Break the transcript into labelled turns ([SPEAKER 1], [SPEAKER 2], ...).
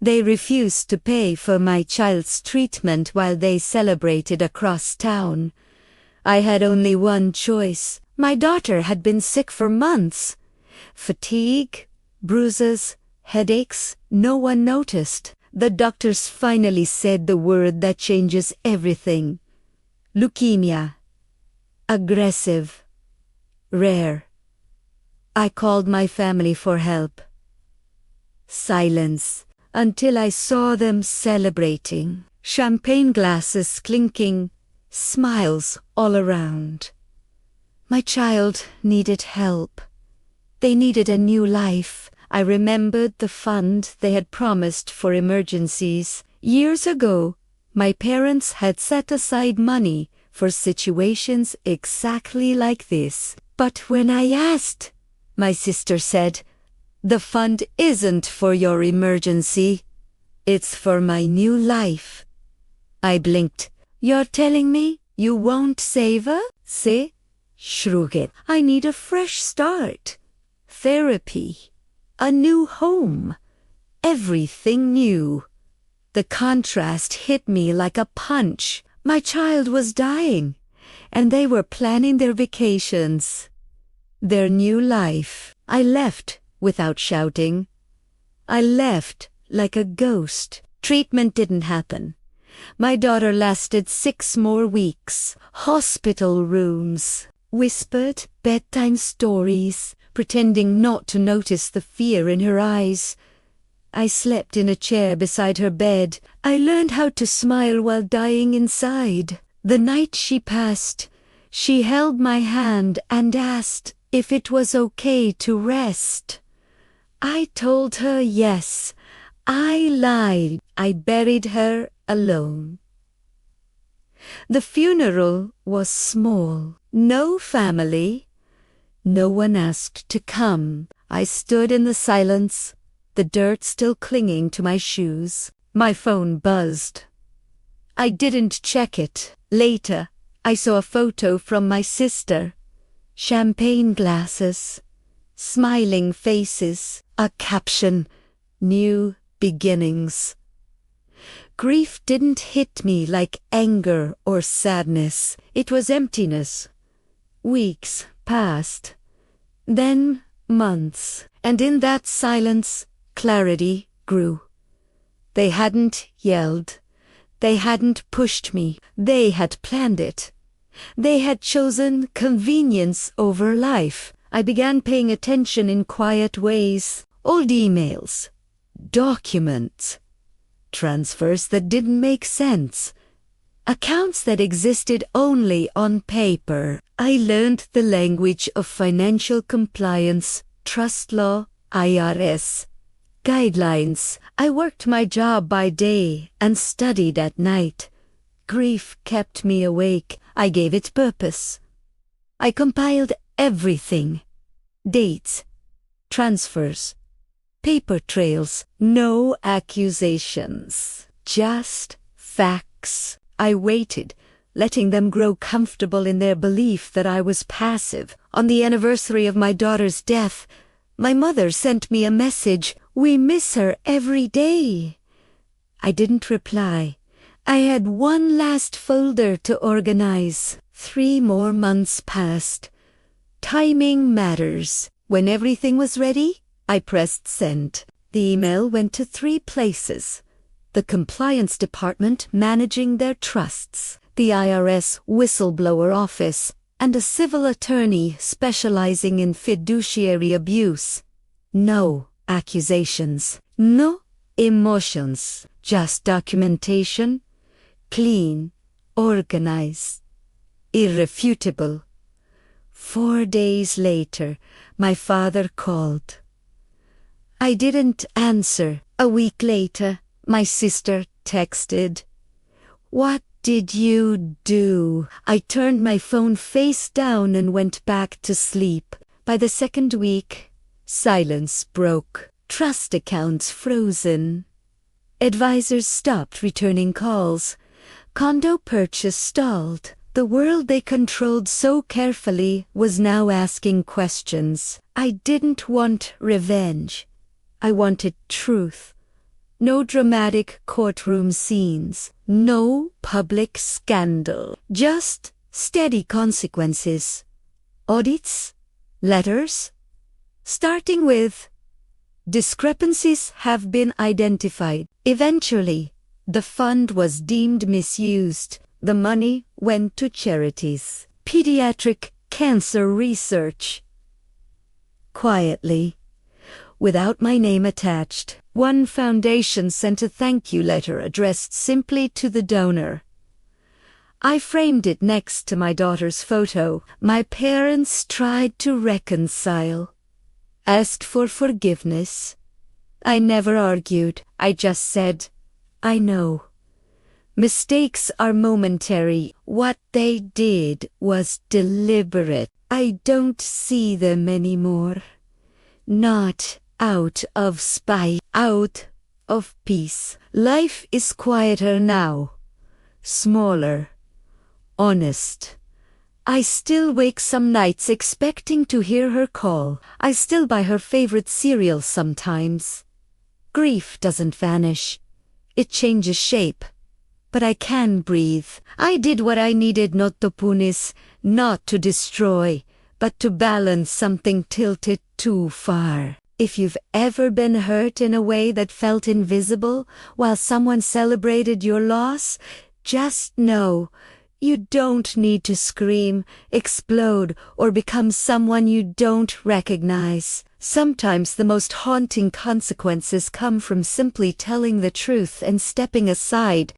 [SPEAKER 1] They refused to pay for my child's treatment while they celebrated across town. I had only one choice. My daughter had been sick for months. Fatigue, bruises, headaches, no one noticed. The doctors finally said the word that changes everything. Leukemia. Aggressive. Rare. I called my family for help. Silence until I saw them celebrating. Champagne glasses clinking, smiles all around. My child needed help. They needed a new life. I remembered the fund they had promised for emergencies. Years ago, my parents had set aside money for situations exactly like this. But when I asked, my sister said, "The fund isn't for your emergency. It's for my new life." I blinked. "You're telling me you won't save her?" "See?" Shrugged. "I need a fresh start. Therapy. A new home. Everything new." The contrast hit me like a punch. My child was dying, and they were planning their vacations. Their new life. I left without shouting. I left like a ghost. Treatment didn't happen. My daughter lasted 6 more weeks. Hospital rooms. Whispered bedtime stories, pretending not to notice the fear in her eyes. I slept in a chair beside her bed. I learned how to smile while dying inside. The night she passed, she held my hand and asked if it was okay to rest. I told her yes. I lied. I buried her alone. The funeral was small. No family. No one asked to come. I stood in the silence, the dirt still clinging to my shoes. My phone buzzed. I didn't check it. Later, I saw a photo from my sister. Champagne glasses, smiling faces, a caption, "New beginnings." Grief didn't hit me like anger or sadness. It was emptiness. Weeks passed, then months, and in that silence, clarity grew. They hadn't yelled. They hadn't pushed me. They had planned it. They had chosen convenience over life. I began paying attention in quiet ways. Old emails, documents, transfers that didn't make sense, accounts that existed only on paper. I learned the language of financial compliance, trust law, IRS, guidelines. I worked my job by day and studied at night. Grief kept me awake. I gave it purpose. I compiled everything. Dates, transfers, paper trails, no accusations, just facts. I waited, letting them grow comfortable in their belief that I was passive. On the anniversary of my daughter's death, my mother sent me a message, "We miss her every day." I didn't reply. I had one last folder to organize. 3 more months passed. Timing matters. When everything was ready, I pressed send. The email went to 3 places. The compliance department managing their trusts, the IRS whistleblower office, and a civil attorney specializing in fiduciary abuse. No accusations, no emotions, just documentation, clean, organized, irrefutable. 4 days later, my father called. I didn't answer. A week later, my sister texted, "What did you do?" I turned my phone face down and went back to sleep. By the 2nd week, silence broke. Trust accounts frozen. Advisors stopped returning calls. Condo purchase stalled. The world they controlled so carefully was now asking questions. I didn't want revenge. I wanted truth. No dramatic courtroom scenes. No public scandal. Just steady consequences. Audits. Letters. Starting with, discrepancies have been identified. Eventually, the fund was deemed misused. The money went to charities. Pediatric cancer research. Quietly, without my name attached, one foundation sent a thank you letter addressed simply to the donor. I framed it next to my daughter's photo. My parents tried to reconcile, asked for forgiveness. I never argued. I just said, I know. Mistakes are momentary. What they did was deliberate. I don't see them anymore. Not out of spite, out of peace. Life is quieter now. Smaller. Honest. I still wake some nights expecting to hear her call. I still buy her favorite cereal sometimes. Grief doesn't vanish. It changes shape. But I can breathe. I did what I needed, not to punish, not to destroy, but to balance something tilted too far. If you've ever been hurt in a way that felt invisible while someone celebrated your loss, just know you don't need to scream, explode, or become someone you don't recognize. Sometimes the most haunting consequences come from simply telling the truth and stepping aside.